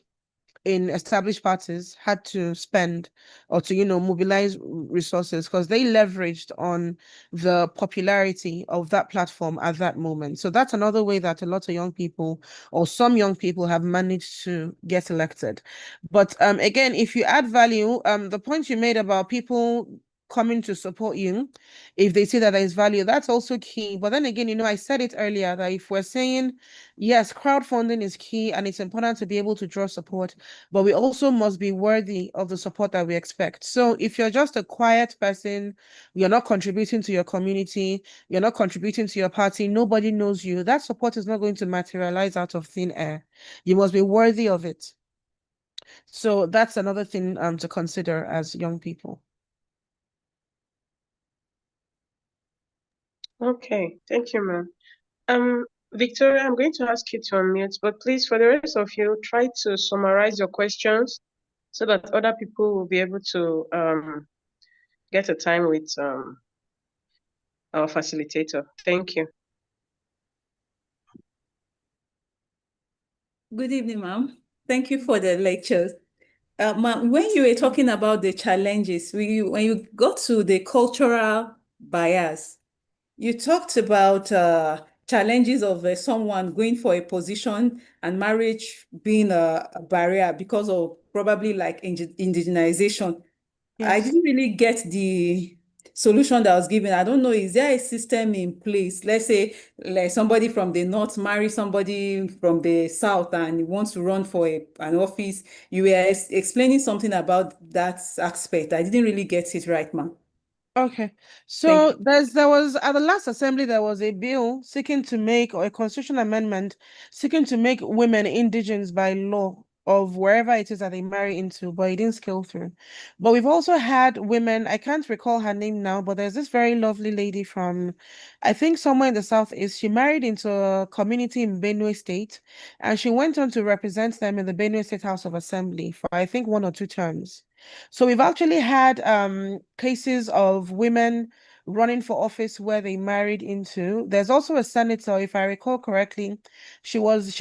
in established parties had to spend or to mobilize resources, because they leveraged on the popularity of that platform at that moment. So that's another way that a lot of young people or some young people have managed to get elected. But again, if you add value, the point you made about people coming to support you if they see that there is value, that's also key. But then again, I said it earlier that if we're saying yes, crowdfunding is key and it's important to be able to draw support, but we also must be worthy of the support that we expect. So if you're just a quiet person, you're not contributing to your community, you're not contributing to your party, nobody knows you, that support is not going to materialize out of thin air. You must be worthy of it. So that's another thing to consider as young people.
Okay, thank you, ma'am. Victoria, I'm going to ask you to unmute, but please, for the rest of you, try to summarize your questions so that other people will be able to get a time with our facilitator. Thank you.
Good evening, ma'am. Thank you for the lectures. Ma'am, when you were talking about the challenges, when you got to the cultural bias, you talked about challenges of someone going for a position and marriage being a barrier because of probably like indigenization. I
Yes.
didn't really get the solution that was given. I don't know, is there a system in place? Let's say like somebody from the north marry somebody from the south and wants to run for an office. You were explaining something about that aspect. I didn't really get it right, ma'am.
Okay,
Thank
so
you.
there was at the last assembly there was a bill seeking to make, or a constitutional amendment seeking to make women indigents by law of wherever it is that they marry into, but it didn't scale through. But we've also had women, I can't recall her name now, but there's this very lovely lady from, I think somewhere in the southeast. She married into a community in Benue State, and she went on to represent them in the Benue State House of Assembly for I think 1 or 2 terms. So we've actually had cases of women running for office where they married into. There's also a senator, if I recall correctly. She was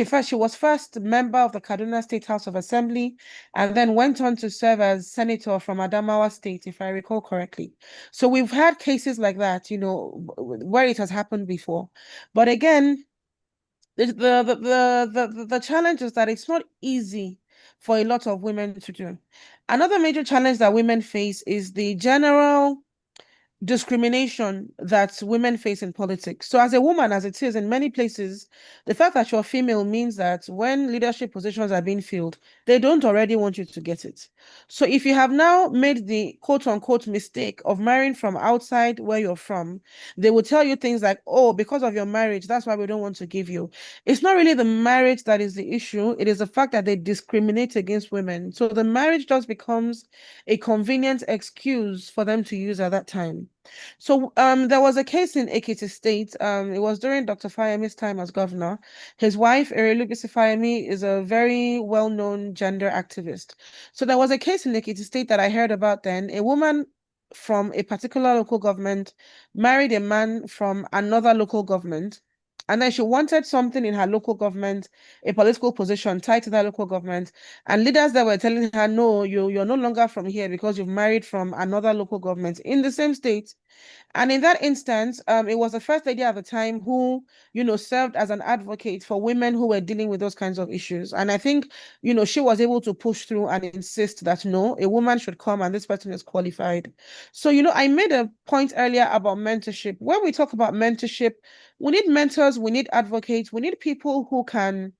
first member of the Kaduna State House of Assembly, and then went on to serve as senator from Adamawa State, if I recall correctly. So we've had cases like that, where it has happened before. But again, the challenge is that it's not easy for a lot of women to do. Another major challenge that women face is the general discrimination that women face in politics. So, as a woman, as it is in many places, the fact that you're female means that when leadership positions are being filled, they don't already want you to get it. So, if you have now made the quote unquote mistake of marrying from outside where you're from, they will tell you things like, oh, because of your marriage, that's why we don't want to give you. It's not really the marriage that is the issue, it is the fact that they discriminate against women. So, the marriage just becomes a convenient excuse for them to use at that time. So there was a case in Ekiti State. It was during Dr. Fayemi's time as governor. His wife, Erelubisi Fayemi, is a very well-known gender activist. So there was a case in Ekiti State that I heard about then. A woman from a particular local government married a man from another local government. And then she wanted something in her local government, a political position tied to that local government. And leaders that were telling her, no, you're no longer from here because you've married from another local government in the same state. And in that instance, it was the first lady at the time who, served as an advocate for women who were dealing with those kinds of issues. And I think, she was able to push through and insist that no, a woman should come and this person is qualified. So, I made a point earlier about mentorship. When we talk about mentorship, we need mentors, we need advocates, we need people who can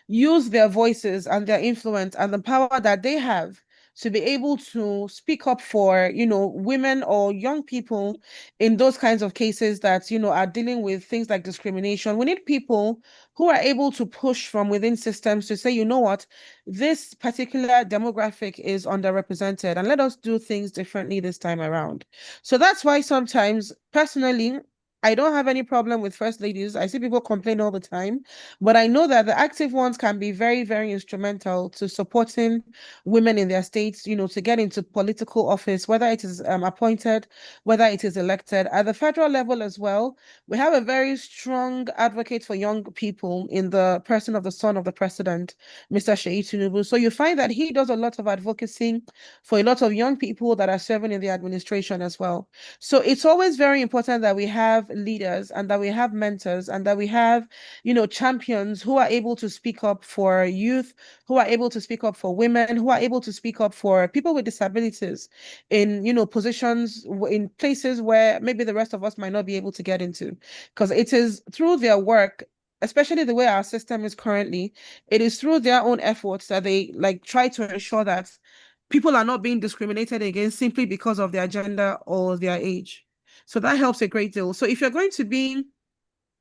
use their voices and their influence and the power that they have to be able to speak up for, women or young people in those kinds of cases that, are dealing with things like discrimination. We need people who are able to push from within systems to say, you know what, this particular demographic is underrepresented and let us do things differently this time around. So that's why sometimes, personally, I don't have any problem with first ladies. I see people complain all the time, but I know that the active ones can be very, very instrumental to supporting women in their states, to get into political office, whether it is appointed, whether it is elected. At the federal level as well, we have a very strong advocate for young people in the person of the son of the president, Mr. Sheyi Tinubu. So you find that he does a lot of advocacy for a lot of young people that are serving in the administration as well. So it's always very important that we have leaders and that we have mentors and that we have, champions who are able to speak up for youth, who are able to speak up for women, who are able to speak up for people with disabilities in, positions, in places where maybe the rest of us might not be able to get into. Because it is through their work, especially the way our system is currently, it is through their own efforts that they try to ensure that people are not being discriminated against simply because of their gender or their age. So that helps a great deal. So if you're going to be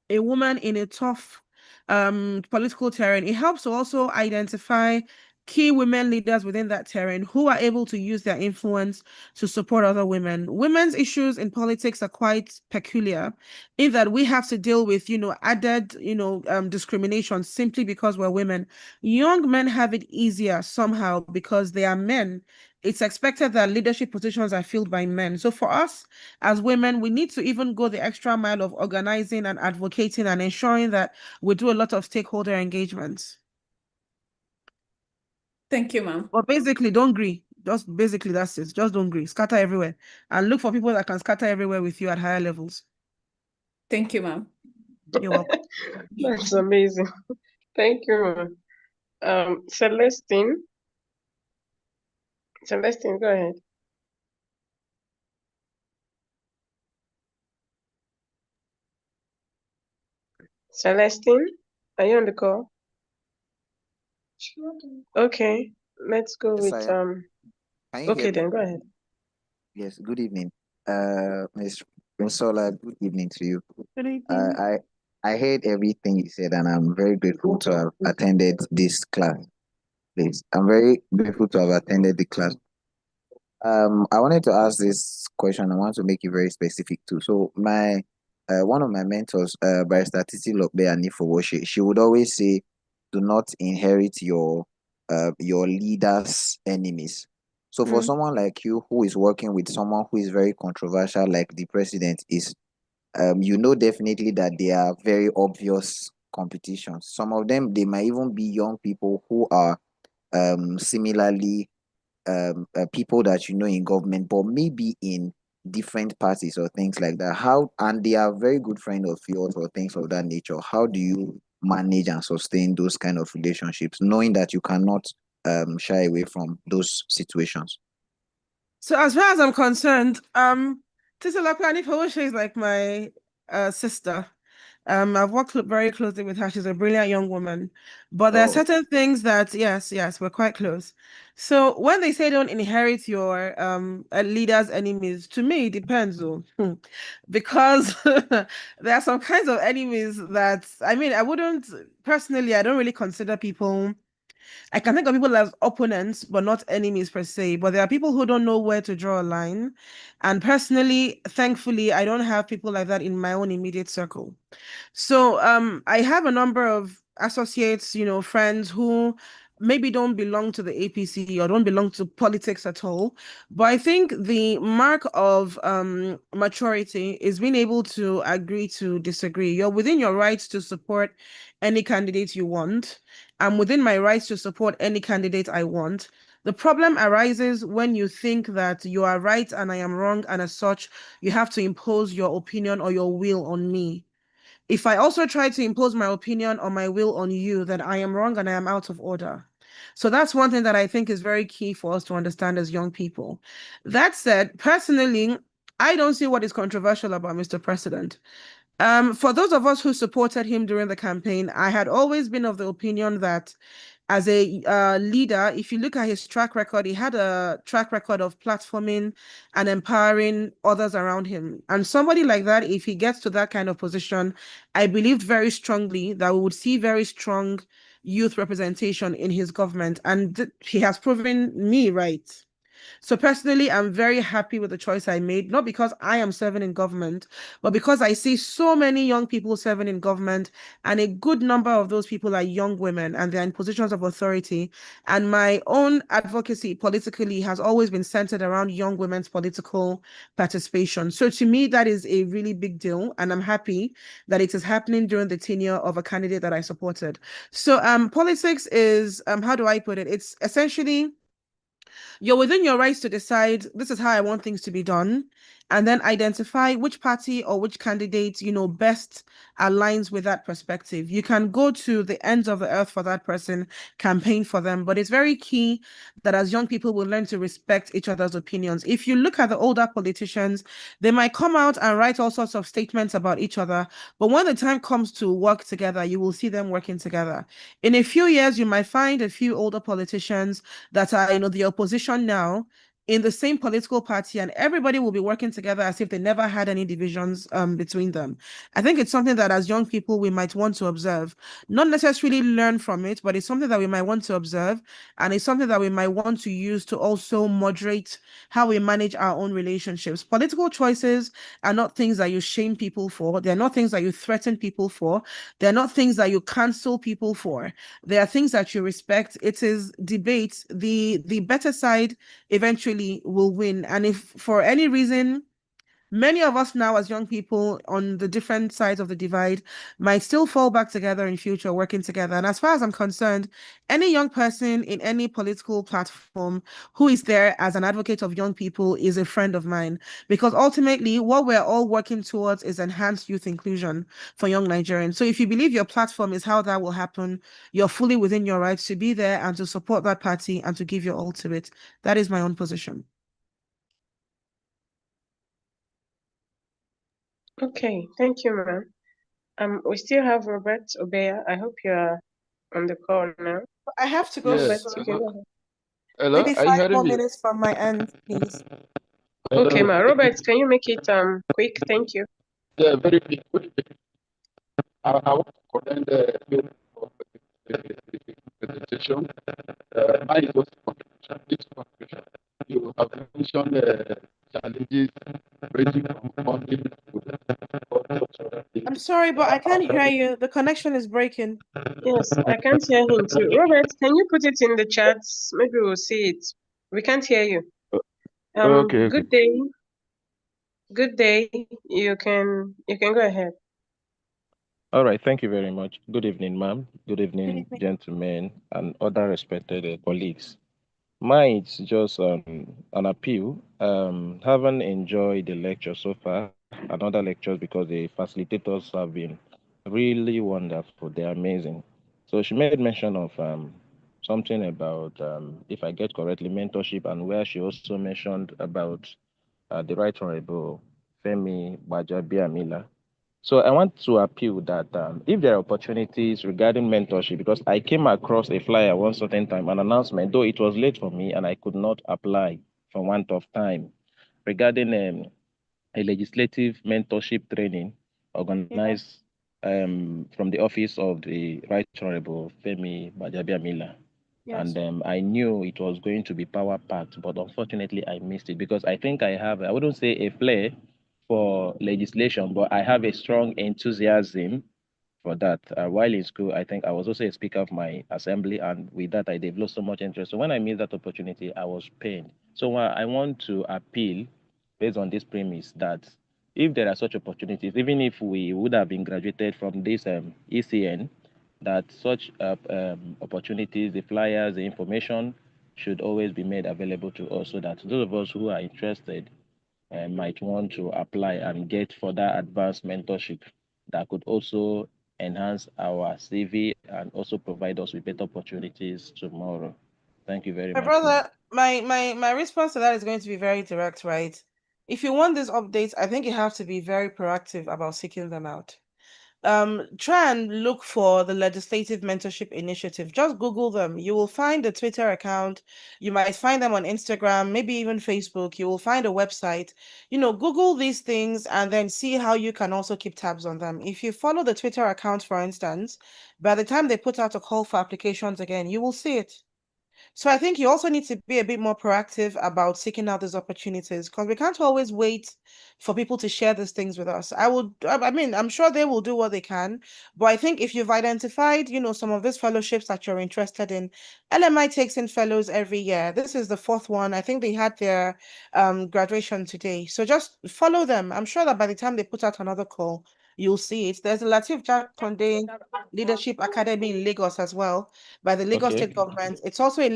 a woman in a tough political terrain, it helps to also identify key women leaders within that terrain who are able to use their influence to support other women. Women's issues in politics are quite peculiar in that we have to deal with, added, discrimination simply because we're women. Young men have it easier somehow because they are men. It's expected that leadership positions are filled by men. So for us as women, we need to even go the extra mile of organizing and advocating and ensuring that we do a lot of stakeholder engagements.
Thank you, ma'am.
But basically, don't agree. Just basically, that's it. Just don't agree. Scatter everywhere. And look for people that can scatter everywhere with you at higher levels.
Thank you, ma'am.
You're welcome.
That's amazing. Thank you, ma'am. Celestine. Celestine, go ahead. Celestine, are you on the call? Okay, let's go
Yes,
with
I am. Can you
okay
hear me?
then go ahead.
Yes, good evening. Ms. Prinsola, good evening to you.
Good evening.
I heard everything you said, and I'm very grateful to have attended this class. Please, I'm very grateful to have attended the class. I wanted to ask this question. I want to make it very specific too. So my one of my mentors, Barrister Titi Lokbe Anifo, she would always say, "Do not inherit your leader's enemies." So for someone like you who is working with someone who is very controversial, like the president is, you know definitely that they are very obvious competitions. Some of them they might even be young people who are similarly people that you know in government, but maybe in different parties or things like that. How and they are very good friend of yours or things of that nature. How do you manage and sustain those kind of relationships, knowing that you cannot shy away from those situations?
So as far as I'm concerned, Titilapi Anifowoshe is like my sister. I've worked very closely with her. She's a brilliant young woman. But there are
Oh,
certain things that, yes, we're quite close. So when they say don't inherit your leader's enemies, to me, it depends though. Because there are some kinds of enemies that, I mean, I wouldn't, personally, I don't really consider people. I can think of people as opponents, but not enemies per se. But there are people who don't know where to draw a line. And personally, thankfully, I don't have people like that in my own immediate circle. So I have a number of associates, friends who maybe don't belong to the APC or don't belong to politics at all. But I think the mark of maturity is being able to agree to disagree. You're within your rights to support any candidate you want. I'm within my rights to support any candidate I want. The problem arises when you think that you are right and I am wrong, and as such, you have to impose your opinion or your will on me. If I also try to impose my opinion or my will on you, then I am wrong and I am out of order. So that's one thing that I think is very key for us to understand as young people. That said, personally, I don't see what is controversial about Mr. President. For those of us who supported him during the campaign, I had always been of the opinion that as a leader, if you look at his track record, he had a track record of platforming and empowering others around him. And somebody like that, if he gets to that kind of position, I believed very strongly that we would see very strong youth representation in his government. And he has proven me right. So personally, I'm very happy with the choice I made, not because I am serving in government, but because I see so many young people serving in government, and a good number of those people are young women and they're in positions of authority. And my own advocacy politically has always been centered around young women's political participation. So to me, that is a really big deal. And I'm happy that it is happening during the tenure of a candidate that I supported. So politics is, how do I put it? It's essentially you're within your rights to decide this is how I want things to be done, and then identify which party or which candidate, best aligns with that perspective. You can go to the ends of the earth for that person, campaign for them, but it's very key that as young people will learn to respect each other's opinions. If you look at the older politicians, they might come out and write all sorts of statements about each other, but when the time comes to work together, you will see them working together. In a few years, you might find a few older politicians that are, the opposition now in the same political party, and everybody will be working together as if they never had any divisions between them. I think it's something that as young people we might want to observe, not necessarily learn from it, but it's something that we might want to observe, and it's something that we might want to use to also moderate how we manage our own relationships. Political choices are not things that you shame people for. They're not things that you threaten people for. They're not things that you cancel people for. There are things that you respect. It is debate. The better side eventually will win. And if for any reason many of us now as young people on the different sides of the divide might still fall back together in future working together. And as far as I'm concerned, any young person in any political platform who is there as an advocate of young people is a friend of mine, because ultimately what we're all working towards is enhanced youth inclusion for young Nigerians. So if you believe your platform is how that will happen, you're fully within your rights to be there and to support that party and to give your all to it. That is my own position.
Okay, thank you, ma'am. We still have Robert Obeya. I hope you are on the call now.
I have to go
Yeah.
Robert, you
soon.
can go ahead.
Hello,
Maybe
are you
five
hearing
more
me?
minutes from my end, please.
Okay,
Hello.
ma. Robert, can you make it quick? Thank you.
Yeah, very quick. I want to commend you for the presentation. Mine is also contribution. This contribution. You have mentioned challenges ranging from funding to
I'm sorry, but I can't hear you. The connection is breaking.
Yes, I can't hear him too. Robert, can you put it in the chat? Maybe we'll see it. We can't hear you.
Okay, okay.
Good day. Good day. You can go ahead.
All right, thank you very much. Good evening, ma'am. Good
Good
evening,
evening.
gentlemen, and other respected colleagues. Mine is just an appeal. Haven't enjoyed the lecture so far, another lectures because the facilitators have been really wonderful. They're amazing. So she made mention of something about, if I get correctly, mentorship, and where she also mentioned about the Right Honorable Femi Bajabiamila. So I want to appeal that if there are opportunities regarding mentorship, because I came across a flyer one certain time, an announcement, though it was late for me and I could not apply for want of time, regarding a legislative mentorship training organized from the office of the Right Honorable Femi Bajabiamila.
Yes.
And I knew it was going to be power packed, but unfortunately I missed it because I think I have, I wouldn't say a flair for legislation, but I have a strong enthusiasm for that. While in school, I think I was also a speaker of my assembly, and with that, I developed so much interest. So when I missed that opportunity, I was pained. So I want to appeal based on this premise that if there are such opportunities, even if we would have been graduated from this ECN, that such opportunities, the flyers, the information should always be made available to us so that those of us who are interested might want to apply and get further advanced mentorship that could also enhance our CV and also provide us with better opportunities tomorrow. Thank you very
My
much, ma'am.
brother, my response to that is going to be very direct, right? If you want these updates, I think you have to be very proactive about seeking them out. Try and look for the legislative mentorship initiative. Just Google them. You will find a Twitter account. You might find them on Instagram, maybe even Facebook. You will find a website. Google these things and then see how you can also keep tabs on them. If you follow the Twitter account, for instance, by the time they put out a call for applications again, you will see it. So I think you also need to be a bit more proactive about seeking out these opportunities because we can't always wait for people to share these things with us. I mean, I'm sure they will do what they can, but I think if you've identified, some of these fellowships that you're interested in, LMI takes in fellows every year. This is the fourth one. I think they had their graduation today. So just follow them. I'm sure that by the time they put out another call, you'll see it. There's a Latif Jakonde Leadership Academy in Lagos as well by the Lagos
Okay.
State Government. It's also a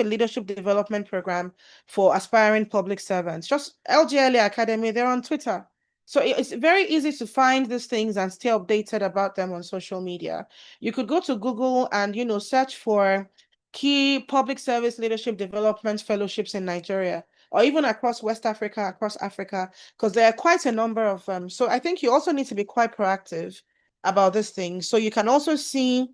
leadership development program for aspiring public servants. Just LGLA Academy, they're on Twitter. So it's very easy to find these things and stay updated about them on social media. You could go to Google and, search for key public service leadership development fellowships in Nigeria or even across West Africa, across Africa, because there are quite a number of them. So I think you also need to be quite proactive about this thing. So you can also see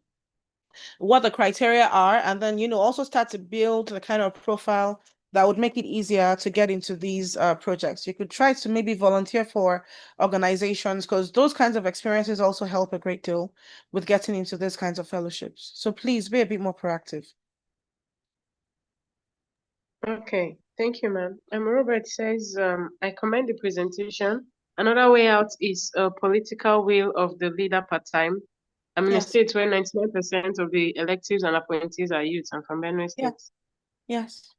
what the criteria are, and then also start to build the kind of profile that would make it easier to get into these projects. You could try to maybe volunteer for organizations because those kinds of experiences also help a great deal with getting into these kinds of fellowships. So please be a bit more proactive.
Okay, thank you, ma'am. Robert says, I commend the presentation. Another way out is a political will of the leader part-time. I'm in a
Yes.
state where 99% of the electives and appointees are youth. I'm from Benue State.
Yes.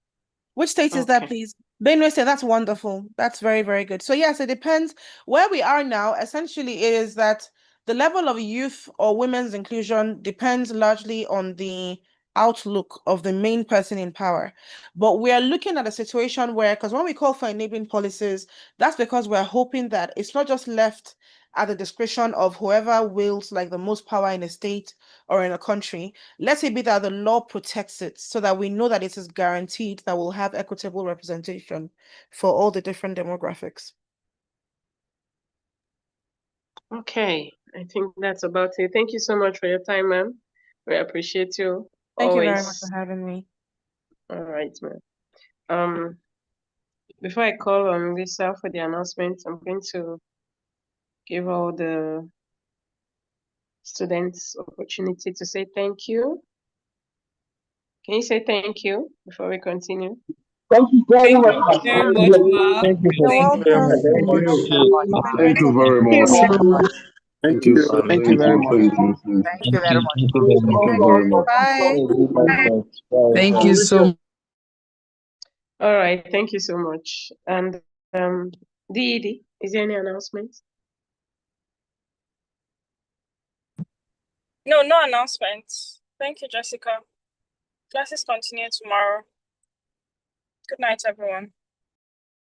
Which state is that,
Okay.
please? Benue State, that's wonderful. That's very, very good. So yes, it depends. Where we are now, essentially, it is that the level of youth or women's inclusion depends largely on the outlook of the main person in power. But we are looking at a situation where, because when we call for enabling policies, that's because we're hoping that it's not just left at the discretion of whoever wields like the most power in a state or in a country. Let it be that the law protects it so that we know that it is guaranteed that we'll have equitable representation for all the different demographics.
Okay, I think that's about it. Thank you so much for your time, ma'am. We appreciate you
Thank you very much for
always.
having me.
All right, ma'am. Before I call on Lisa for the announcement, I'm going to give all the students opportunity to say thank you. Can you say thank you before we continue?
Thank you very
Thank
much,
you
ma'am.
very much, ma.
Thank you
You're
for
Thank
Very
welcome.
much.
you.
Thank you.
Thank you very
Thank
much.
you.
Thank
Thank you,
you.
and
Thank you
thank
very
you,
much.
thank you, thank
Thank
you.
you very much.
Thank you very much.
Thank you very much.
Bye.
Thank you so much.
All right, thank you so much. And Didi, is there any announcement?
No, no announcements. Thank you, Jessica. Classes continue tomorrow. Good night, everyone.